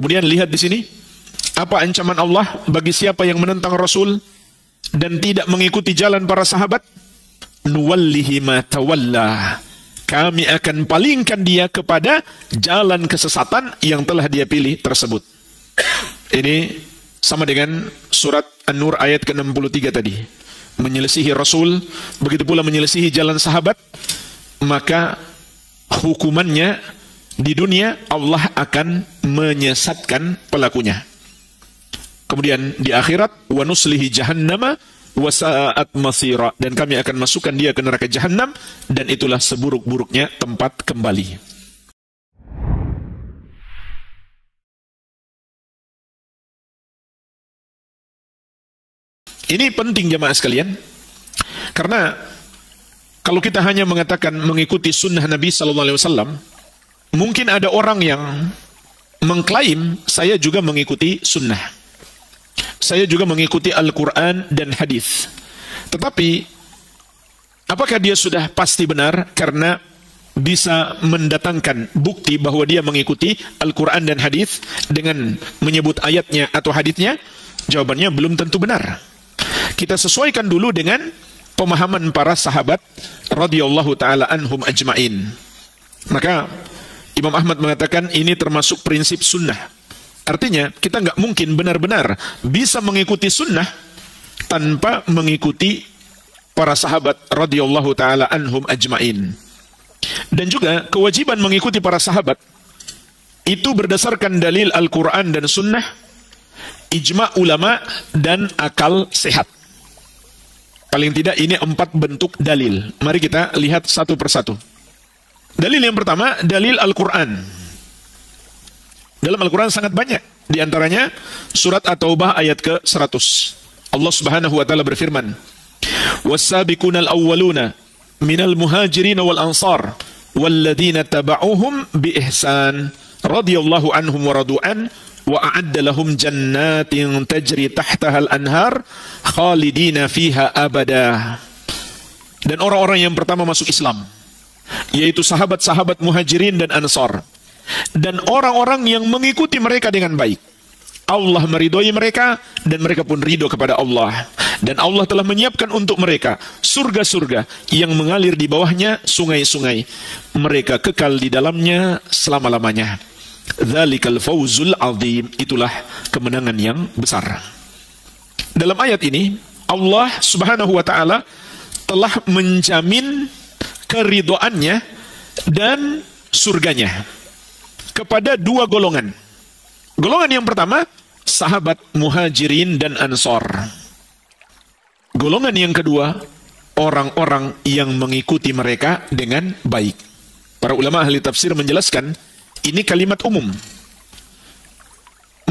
Kemudian lihat di sini, apa ancaman Allah bagi siapa yang menentang Rasul dan tidak mengikuti jalan para sahabat? Nuwallihi ma tawalla. Kami akan palingkan dia kepada jalan kesesatan yang telah dia pilih tersebut. Ini sama dengan surat An-Nur ayat ke-63 tadi. Menyelisihi Rasul, begitu pula menyelisihi jalan sahabat, maka hukumannya di dunia Allah akan menyesatkan pelakunya. Kemudian di akhirat, wa nuslihi jahannama wa sa'at masira, dan kami akan masukkan dia ke neraka jahanam, dan itulah seburuk-buruknya tempat kembali. Ini penting jemaah sekalian, karena kalau kita hanya mengatakan mengikuti sunnah Nabi SAW, mungkin ada orang yang mengklaim saya juga mengikuti sunnah, saya juga mengikuti Al-Quran dan hadis. Tetapi apakah dia sudah pasti benar karena bisa mendatangkan bukti bahwa dia mengikuti Al-Quran dan hadis dengan menyebut ayatnya atau hadisnya? Jawabannya belum tentu benar. Kita sesuaikan dulu dengan pemahaman para sahabat radhiyallahu taala anhum ajmain. Maka Imam Ahmad mengatakan ini termasuk prinsip sunnah. Artinya kita nggak mungkin benar-benar bisa mengikuti sunnah tanpa mengikuti para sahabat radhiyallahu taala anhum ajmain. Dan juga kewajiban mengikuti para sahabat itu berdasarkan dalil Al-Quran dan sunnah, ijma' ulama, dan akal sehat. Paling tidak ini 4 bentuk dalil. Mari kita lihat satu persatu. Dalil yang pertama, dalil Al-Quran. Dalam Al-Quran sangat banyak. Di antaranya surat At-Taubah ayat ke-100. Allah Subhanahu wa taala berfirman, "Was-sabiqunal awwaluna minal muhajirin wal ansar walladzina taba'uhum bi ihsan radhiyallahu anhum wa radu'an wa a'adda lahum jannatin tajri tahtaha al-anhar khalidina fiha abada." Dan orang-orang yang pertama masuk Islam, yaitu sahabat-sahabat muhajirin dan ansar, dan orang-orang yang mengikuti mereka dengan baik. Allah meridhoi mereka dan mereka pun ridho kepada Allah. Dan Allah telah menyiapkan untuk mereka surga-surga yang mengalir di bawahnya sungai-sungai. Mereka kekal di dalamnya selama-lamanya. Dzalikal fawzul azim. Itulah kemenangan yang besar. Dalam ayat ini Allah Subhanahu wa taala telah menjamin keridhoannya dan surganya kepada 2 golongan. Golongan yang pertama, sahabat muhajirin dan ansor. Golongan yang kedua, orang-orang yang mengikuti mereka dengan baik. Para ulama ahli tafsir menjelaskan, ini kalimat umum,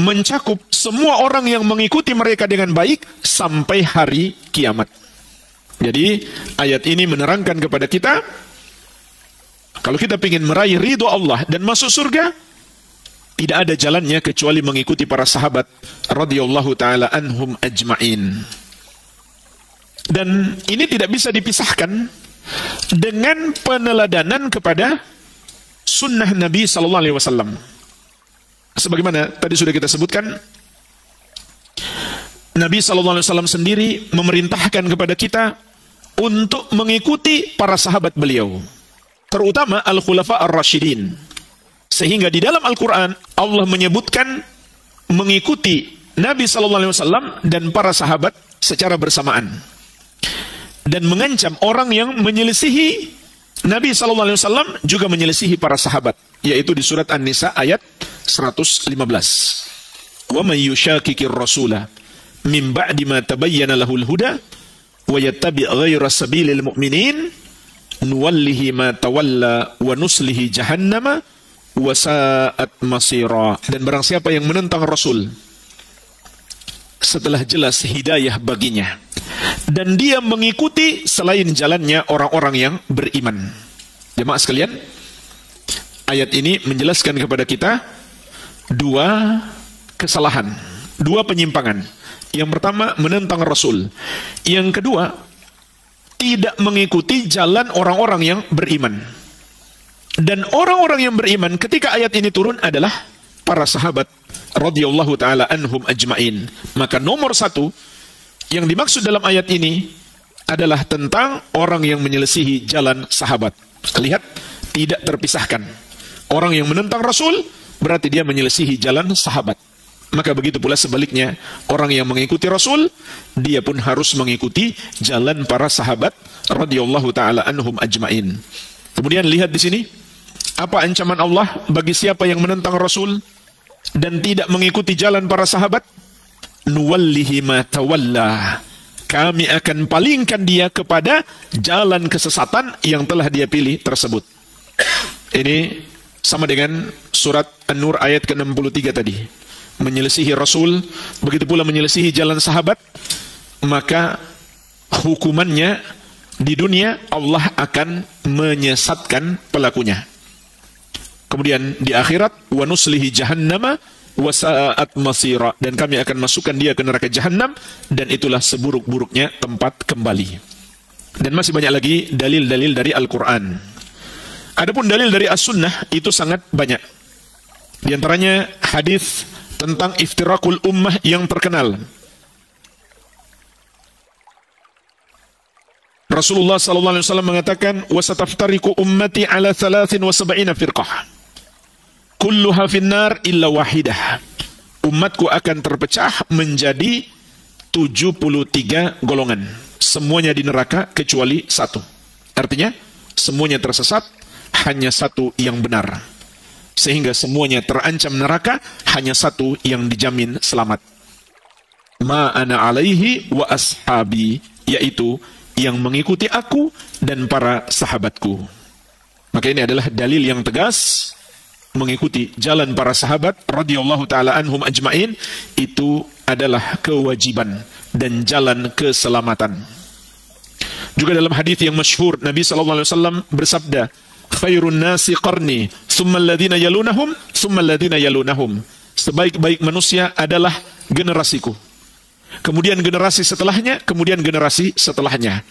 mencakup semua orang yang mengikuti mereka dengan baik sampai hari kiamat. Jadi ayat ini menerangkan kepada kita, kalau kita ingin meraih ridho Allah dan masuk surga, tidak ada jalannya kecuali mengikuti para sahabat radhiyallahu taala anhum ajmain. Dan ini tidak bisa dipisahkan dengan peneladanan kepada sunnah Nabi sallallahu alaihi wasallam. Sebagaimana tadi sudah kita sebutkan, Nabi sallallahu alaihi wasallam sendiri memerintahkan kepada kita untuk mengikuti para sahabat beliau, terutama al-khulafa ar-rasyidin. Sehingga di dalam Al-Quran Allah menyebutkan mengikuti Nabi SAW dan para sahabat secara bersamaan, dan mengancam orang yang menyelisihi Nabi SAW juga menyelisihi para sahabat, yaitu di surat An-Nisa ayat 115. Wa may yushaqiqir rasula min ba'di ma tabayyana lahul huda wa yattabi' ghayra sabilil mu'minin nuwallihi ma tawalla wa nuslihi jahannama wa sa'at masira. Dan barang siapa yang menentang Rasul setelah jelas hidayah baginya dan dia mengikuti selain jalannya orang-orang yang beriman. Jemaah sekalian, ayat ini menjelaskan kepada kita 2 kesalahan, 2 penyimpangan. Yang pertama, menentang Rasul. Yang kedua, tidak mengikuti jalan orang-orang yang beriman. Dan orang-orang yang beriman ketika ayat ini turun adalah para sahabat radhiyallahu taala anhum ajmain. Maka nomor satu yang dimaksud dalam ayat ini adalah tentang orang yang menyelisihi jalan sahabat. Lihat, tidak terpisahkan. Orang yang menentang Rasul berarti dia menyelisihi jalan sahabat. Maka begitu pula sebaliknya, orang yang mengikuti Rasul, dia pun harus mengikuti jalan para sahabat radhiyallahu taala anhum ajmain. Kemudian lihat di sini, apa ancaman Allah bagi siapa yang menentang Rasul dan tidak mengikuti jalan para sahabat? Nuwallihi ma tawalla. Kami akan palingkan dia kepada jalan kesesatan yang telah dia pilih tersebut. Ini sama dengan surat An-Nur ayat ke-63 tadi. Menyelisihi Rasul, begitu pula menyelisihi jalan sahabat, maka hukumannya di dunia Allah akan menyesatkan pelakunya. Kemudian di akhirat, wa nuslihi jahannama wa sa'at masira, dan kami akan masukkan dia ke neraka jahanam, dan itulah seburuk-buruknya tempat kembali. Dan masih banyak lagi dalil-dalil dari Al-Quran. Adapun dalil dari As-Sunnah itu sangat banyak. Di antaranya hadis tentang iftirakul ummah yang terkenal. Rasulullah sallallahu alaihi wasallam mengatakan, "Wa sataftariqu ummati ala 73 firqah. Kulluha finnar illa wahidah." Umatku akan terpecah menjadi 73 golongan. Semuanya di neraka kecuali satu. Artinya, semuanya tersesat, hanya satu yang benar. Sehingga semuanya terancam neraka, hanya satu yang dijamin selamat. Ma ana alaihi wa ashabi, yaitu yang mengikuti aku dan para sahabatku. Maka ini adalah dalil yang tegas, mengikuti jalan para sahabat radhiyallahu taala anhum ajmain itu adalah kewajiban dan jalan keselamatan. Juga dalam hadis yang masyhur, Nabi sallallahu alaihi wasallam bersabda, "Khairun nasi qarni, thumma alladhina yalunahum, thumma alladhina yalunahum." Sebaik-baik manusia adalah generasiku. Kemudian generasi setelahnya, kemudian generasi setelahnya.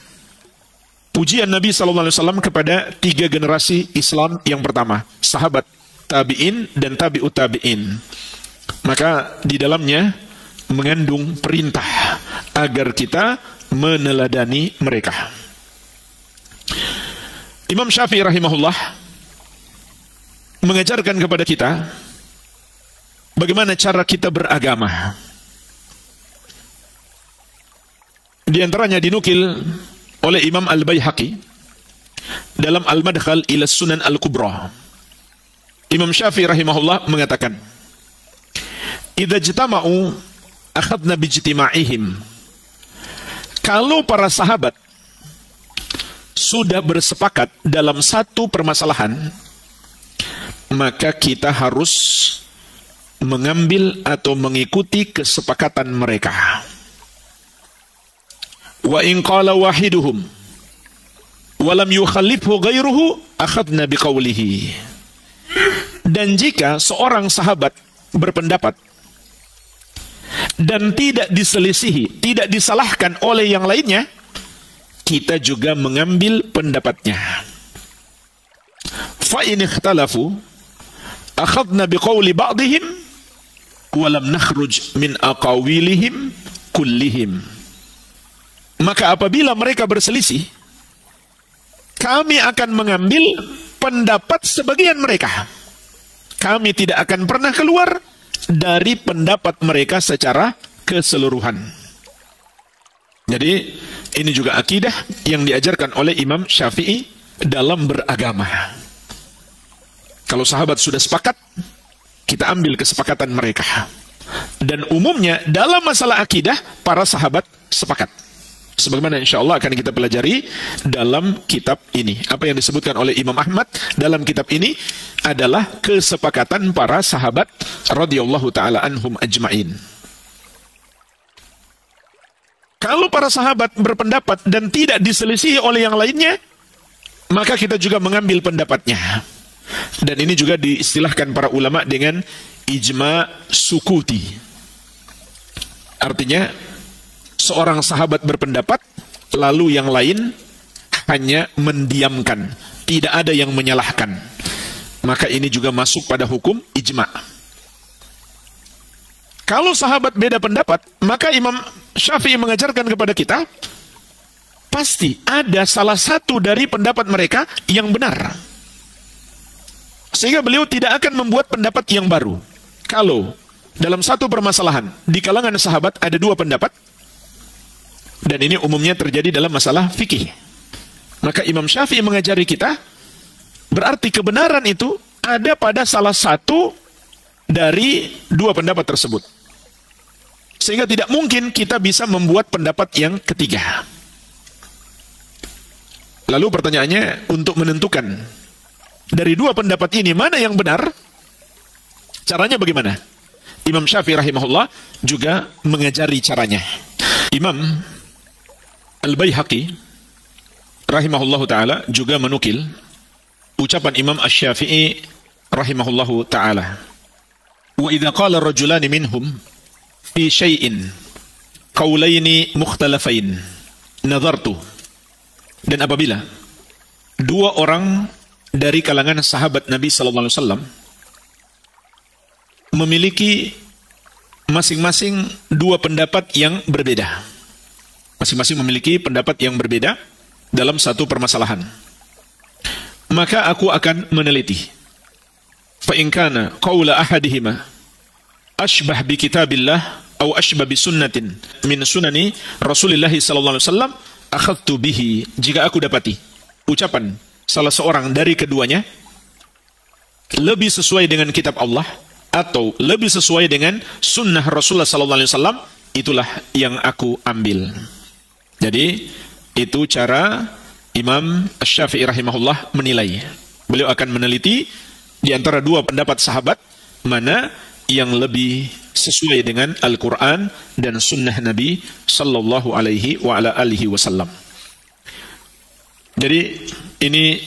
Pujian Nabi SAW kepada 3 generasi Islam yang pertama, sahabat, tabi'in, dan tabi'ut tabi'in. Maka di dalamnya mengandung perintah agar kita meneladani mereka. Imam Syafi'i rahimahullah mengajarkan kepada kita bagaimana cara kita beragama. Di antaranya dinukil oleh Imam Al-Baihaqi dalam Al-Madkhal ila Sunan Al-Kubra. Imam Syafi'i rahimahullah mengatakan, "Idza ijtama'u akhadna bijtima'ihim." Kalau para sahabat sudah bersepakat dalam satu permasalahan, maka kita harus mengambil atau mengikuti kesepakatan mereka. Wa in qala wahiduhum wa lam yukhallifhu ghairuhu akhadna biqaulihi. Dan jika seorang sahabat berpendapat dan tidak diselisihi, tidak disalahkan oleh yang lainnya, kita juga mengambil pendapatnya. Fa in ikhtalafu akhadna biqauli ba'dihim wa lam nakhruj min aqawilihim kullihim. Maka apabila mereka berselisih, kami akan mengambil pendapat sebagian mereka. Kami tidak akan pernah keluar dari pendapat mereka secara keseluruhan. Jadi ini juga akidah yang diajarkan oleh Imam Syafi'i dalam beragama. Kalau sahabat sudah sepakat, kita ambil kesepakatan mereka. Dan umumnya dalam masalah akidah, para sahabat sepakat. Sebagaimana insya Allah akan kita pelajari dalam kitab ini. Apa yang disebutkan oleh Imam Ahmad dalam kitab ini adalah kesepakatan para sahabat radhiyallahu ta'ala anhum ajma'in. Kalau para sahabat berpendapat dan tidak diselisihi oleh yang lainnya, maka kita juga mengambil pendapatnya. Dan ini juga diistilahkan para ulama dengan ijma' sukuti. Artinya, seorang sahabat berpendapat, lalu yang lain hanya mendiamkan, tidak ada yang menyalahkan. Maka ini juga masuk pada hukum ijma'. Kalau sahabat beda pendapat, maka Imam Syafi'i mengajarkan kepada kita, pasti ada salah satu dari pendapat mereka yang benar. Sehingga beliau tidak akan membuat pendapat yang baru. Kalau dalam satu permasalahan, di kalangan sahabat ada dua pendapat, dan ini umumnya terjadi dalam masalah fikih, maka Imam Syafi'i mengajari kita, berarti kebenaran itu ada pada salah satu dari dua pendapat tersebut. Sehingga tidak mungkin kita bisa membuat pendapat yang ketiga. Lalu pertanyaannya, untuk menentukan dari dua pendapat ini mana yang benar, caranya bagaimana? Imam Syafi'i rahimahullah juga mengajari caranya. Imam Al-Baihaqi rahimahullahu ta'ala juga menukil ucapan Imam Asy-Syafi'i rahimahullahu ta'ala. Wa idza qala rajulani minhum fi syai'in qaulaini mukhtalafain nazartu. Dan apabila dua orang dari kalangan sahabat Nabi sallallahu alaihi wasallam memiliki masing-masing dua pendapat yang berbeda, masing-masing memiliki pendapat yang berbeda dalam satu permasalahan, maka aku akan meneliti. Fa in kana qaula ahadihima ashbah bi kitabillah atau ashbah bi sunnatin min sunani Rasulullah sallallahu alaihi wasallam akhadtu bihi. Jika aku dapati ucapan salah seorang dari keduanya lebih sesuai dengan kitab Allah atau lebih sesuai dengan sunnah Rasulullah sallallahu alaihi wasallam, itulah yang aku ambil. Jadi itu cara Imam Asy-Syafi'i rahimahullah menilai. Beliau akan meneliti di antara dua pendapat sahabat mana yang lebih sesuai dengan Al-Quran dan Sunnah Nabi Sallallahu Alaihi Wasallam. Jadi ini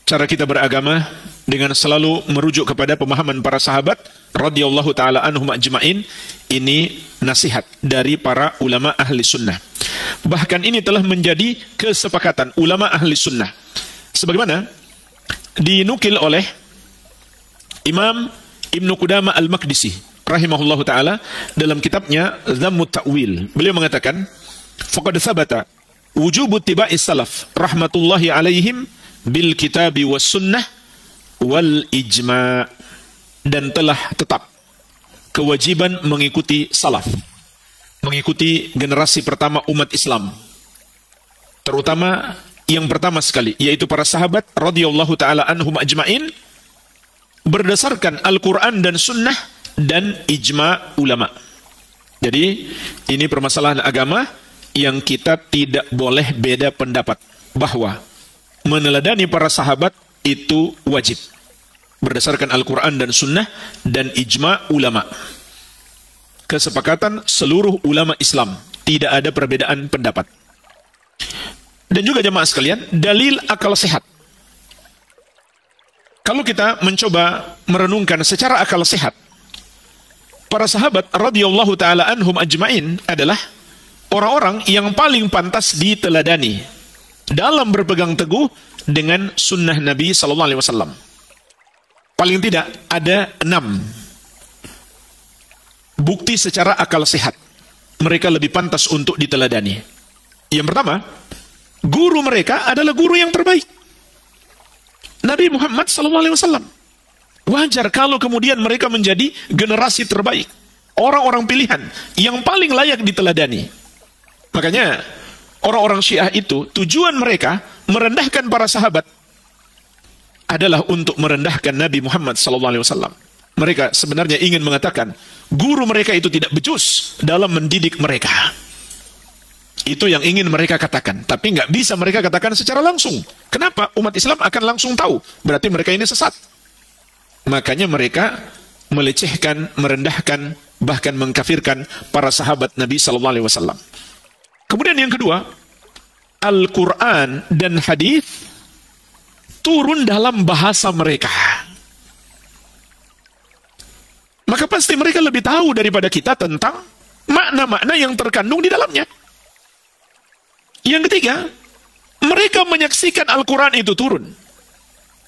cara kita beragama dengan selalu merujuk kepada pemahaman para sahabat radhiyallahu taala anhum ajma'in. Ini nasihat dari para ulama ahli sunnah. Bahkan ini telah menjadi kesepakatan ulama ahli sunnah, sebagaimana dinukil oleh Imam Ibnu Qudamah Al-Maqdisi rahimahullahu taala dalam kitabnya Dhammut Ta'wil. Beliau mengatakan, faqad thabata wujubu ittiba'i salaf rahmatullahi alaihim bil kitabi was sunnah wal ijma'. Dan telah tetap kewajiban mengikuti salaf, mengikuti generasi pertama umat Islam, terutama yang pertama sekali, yaitu para sahabat radhiyallahu taala anhum ajma'in, berdasarkan Al-Quran dan Sunnah dan ijma' ulama. Jadi ini permasalahan agama yang kita tidak boleh beda pendapat, bahwa meneladani para sahabat itu wajib berdasarkan Al-Quran dan Sunnah dan ijma' ulama. Kesepakatan seluruh ulama Islam, tidak ada perbedaan pendapat. Dan juga jemaah sekalian, dalil akal sehat. Kalau kita mencoba merenungkan secara akal sehat, para sahabat radhiyallahu taala anhum ajma'in adalah orang-orang yang paling pantas diteladani dalam berpegang teguh dengan sunnah Nabi sallallahu alaihi wasallam. Paling tidak ada 6 bukti secara akal sehat mereka lebih pantas untuk diteladani. Yang pertama, guru mereka adalah guru yang terbaik, Nabi Muhammad SAW. Wajar kalau kemudian mereka menjadi generasi terbaik, orang-orang pilihan yang paling layak diteladani. Makanya orang-orang Syiah itu tujuan mereka merendahkan para sahabat adalah untuk merendahkan Nabi Muhammad SAW. Mereka sebenarnya ingin mengatakan guru mereka itu tidak becus dalam mendidik mereka. Itu yang ingin mereka katakan, tapi nggak bisa mereka katakan secara langsung. Kenapa? Umat Islam akan langsung tahu, berarti mereka ini sesat. Makanya mereka melecehkan, merendahkan, bahkan mengkafirkan para sahabat Nabi SAW. Kemudian yang kedua, Al-Quran dan hadis turun dalam bahasa mereka. Maka pasti mereka lebih tahu daripada kita tentang makna-makna yang terkandung di dalamnya. Yang ketiga, mereka menyaksikan Al-Quran itu turun.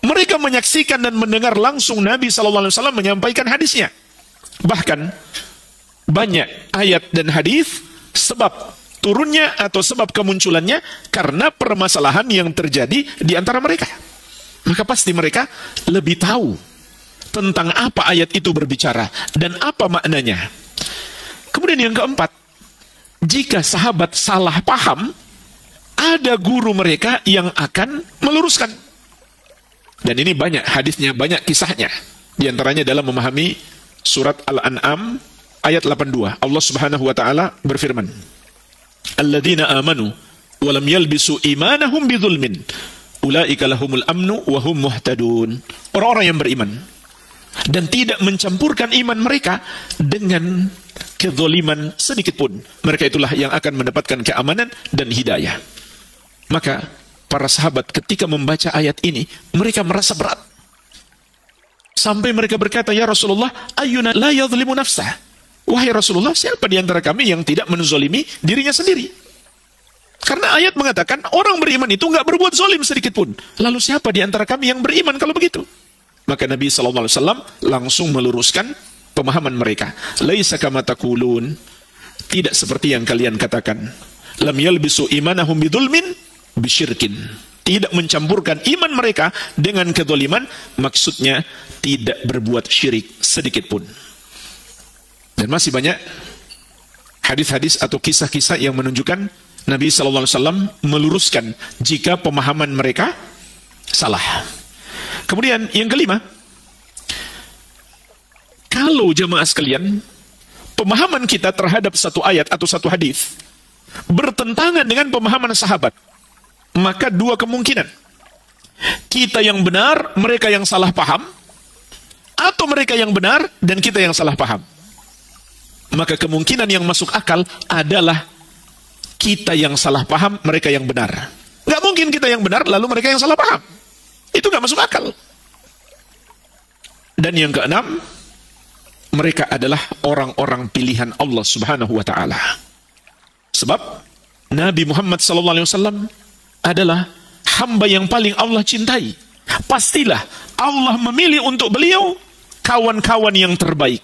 Mereka menyaksikan dan mendengar langsung Nabi SAW menyampaikan hadisnya. Bahkan banyak ayat dan hadis, sebab turunnya atau sebab kemunculannya karena permasalahan yang terjadi di antara mereka. Maka pasti mereka lebih tahu tentang apa ayat itu berbicara dan apa maknanya. Kemudian yang keempat, jika sahabat salah paham, ada guru mereka yang akan meluruskan. Dan ini banyak hadisnya, banyak kisahnya. Di antaranya dalam memahami surat Al-An'am ayat 82. Allah Subhanahu wa taala berfirman, "Alladzina amanu wa lam yalbisu imanahum bidzulmin, ulaika lahumul amnu wa hum muhtadun." Orang-orang yang beriman dan tidak mencampurkan iman mereka dengan kezaliman sedikit pun, mereka itulah yang akan mendapatkan keamanan dan hidayah. Maka para sahabat ketika membaca ayat ini, mereka merasa berat. Sampai mereka berkata, "Ya Rasulullah, ayyuna la yadhlimu nafsah." Wahai Rasulullah, siapa di antara kami yang tidak menzalimi dirinya sendiri? Karena ayat mengatakan orang beriman itu nggak berbuat zalim sedikit pun. Lalu siapa di antara kami yang beriman kalau begitu? Maka Nabi SAW langsung meluruskan pemahaman mereka. Laisa kama taqulun, tidak seperti yang kalian katakan. Lam yalbisu imanahum bidzulmin bisyirkin. Tidak mencampurkan iman mereka dengan kedzaliman, maksudnya tidak berbuat syirik sedikit pun. Dan masih banyak hadis-hadis atau kisah-kisah yang menunjukkan Nabi SAW meluruskan jika pemahaman mereka salah. Kemudian yang kelima, kalau jemaah sekalian, pemahaman kita terhadap satu ayat atau satu hadis bertentangan dengan pemahaman sahabat, maka dua kemungkinan. Kita yang benar, mereka yang salah paham, atau mereka yang benar dan kita yang salah paham. Maka kemungkinan yang masuk akal adalah kita yang salah paham, mereka yang benar. Nggak mungkin kita yang benar lalu mereka yang salah paham. Itu nggak masuk akal. Dan yang keenam, mereka adalah orang-orang pilihan Allah Subhanahu wa taala. Sebab Nabi Muhammad SAW adalah hamba yang paling Allah cintai. Pastilah Allah memilih untuk beliau kawan-kawan yang terbaik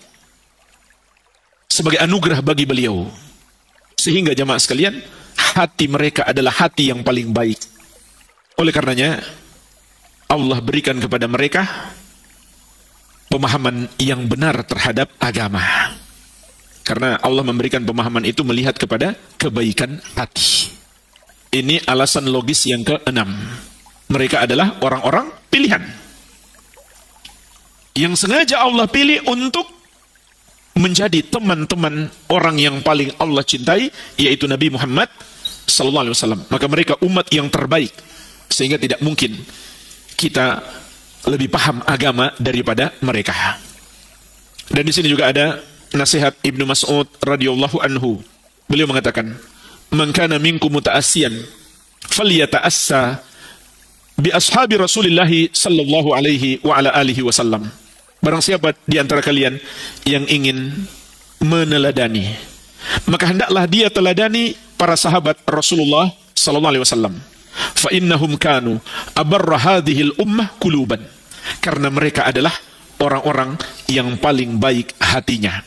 sebagai anugerah bagi beliau. Sehingga jamaah sekalian, hati mereka adalah hati yang paling baik. Oleh karenanya Allah berikan kepada mereka pemahaman yang benar terhadap agama. Karena Allah memberikan pemahaman itu melihat kepada kebaikan hati. Ini alasan logis yang keenam. Mereka adalah orang-orang pilihan yang sengaja Allah pilih untuk menjadi teman-teman orang yang paling Allah cintai, yaitu Nabi Muhammad SAW. Maka mereka umat yang terbaik, sehingga tidak mungkin kita lebih paham agama daripada mereka. Dan di sini juga ada nasihat Ibnu Mas'ud radhiyallahu anhu. Beliau mengatakan, "Man kana minkum muta'assiyan falyata'assa bi ashabi Rasulillah sallallahu alaihi wa ala alihi wasallam." Barang siapa di antara kalian yang ingin meneladani, maka hendaklah dia teladani para sahabat Rasulullah sallallahu alaihi wasallam. Fa innahum kanu abarra hadhil ummah quluban. Karena mereka adalah orang-orang yang paling baik hatinya.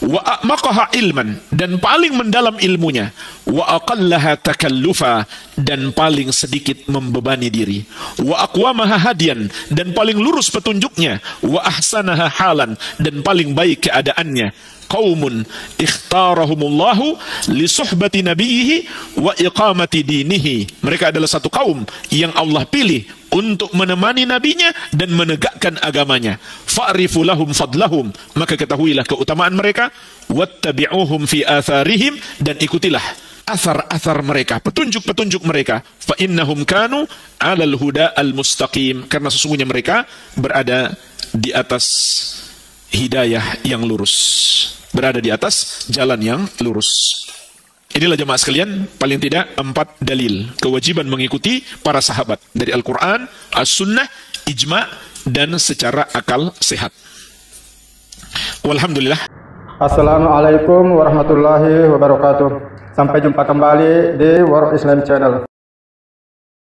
Wa a'maqaha ilman, dan paling mendalam ilmunya. Wa aqallaha takallufa, dan paling sedikit membebani diri. Wa aqwamaha hadiyan, dan paling lurus petunjuknya. Wa ahsanaha halan, dan paling baik keadaannya. Qaumun ikhtarahumullahu li suhbati nabiyhi wa iqamati dinihi. Mereka adalah satu kaum yang Allah pilih untuk menemani nabinya dan menegakkan agamanya. Fa'rifu lahum fadlahum, maka ketahuilah keutamaan mereka. Wattabi'uhum fi atharihim, dan ikutilah athar-athar mereka, petunjuk-petunjuk mereka. Fa innahum kanu 'alal huda al-mustaqim, karena sesungguhnya mereka berada di atas hidayah yang lurus, berada di atas jalan yang lurus. Inilah jemaah sekalian, paling tidak 4 dalil kewajiban mengikuti para sahabat dari Al-Quran, As-Sunnah, Ijma' dan secara akal sehat. Walhamdulillah. Assalamualaikum warahmatullahi wabarakatuh. Sampai jumpa kembali di World Islam Channel.